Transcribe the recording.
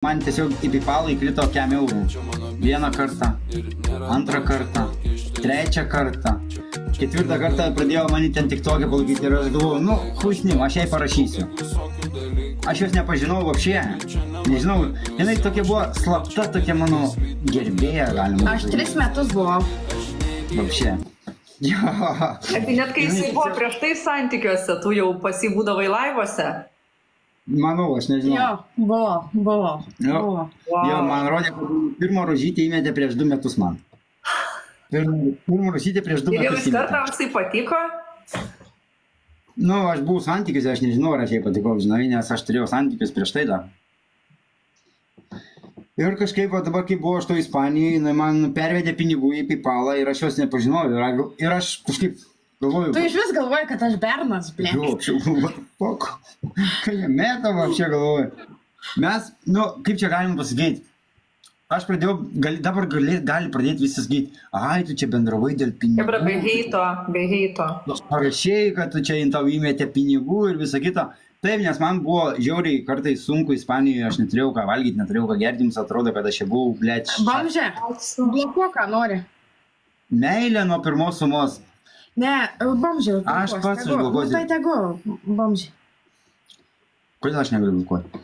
Man tiesiog į PayPalą įkrito kem eurų. Vieną kartą, antrą kartą, trečią kartą, ketvirtą kartą pradėjo mani ten TikTok'e palaikyti ir aš galvoju, nu, husnim, aš jai parašysiu. Aš jos nepažinau vapšė, nežinau, jinai tokia buvo slapta, tokia mano gerbėja, galima. Aš 3 metus buvau. Vapšė. Jo. Tai net kai jisai buvo prieš tai santykiuose, tu jau pasibūdavai laivuose? Manau, aš nežinau. Jo, buvo. Jo, man rodė, kad pirmą rožytę įmetė prieš 2 metus man. Pirmą rožytę prieš 2 metus įmetė. Ir jau vis kartą jisai patiko? Nu, aš buvau santykiuose, aš nežinau, ar aš jai patikau, žinai, nes aš turėjau santykius prieš tai dar. Ir kažkaip, dabar kai buvo aš to Ispanijai, man pervedė pinigų į PayPalą ir aš jos nepažinojau. Ir aš kažkaip galvoju... Tu iš vis galvoji, kad aš bernas, blė. Jo, aš jau galvoju, kai jie meta, aš čia galvoju. Mes, nu, kaip čia galim pasakyti? Aš pradėjau, dabar gali pradėti visi sakyti, ai, tu čia bendravai dėl pinigų. Hebra, be heito. Parašiai, kad tu čia tau įmetė pinigų ir visą kitą. Taip, nes man buvo žiauriai kartais sunku Ispanijoje, aš neturėjau ką valgyti, neturėjau ką gerti, jums atrodo, kad aš čia buvau, blėt. Bamžė, blokuok, ką nori. Meilė nuo pirmos sumos. Ne, bamžė. Aš pats užblokuosiu. Nu, tai tegu, bamžė. Kodėl aš negaliu blokuoti?